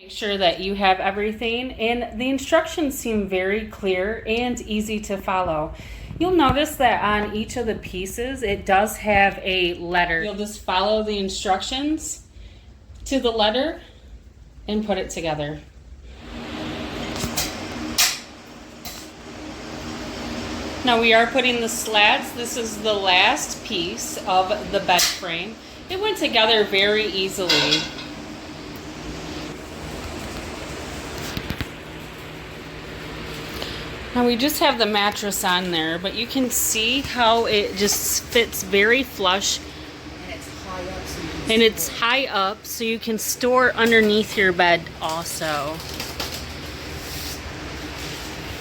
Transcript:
Make sure that you have everything, and the instructions seem very clear and easy to follow. You'll notice that on each of the pieces it does have a letter. You'll just follow the instructions to the letter and put it together. Now we are putting the slats. This is the last piece of the bed frame. It went together very easily. Now we just have the mattress on there, but you can see how it just fits very flush. And it's high up, And it's high up, so you can store underneath your bed also.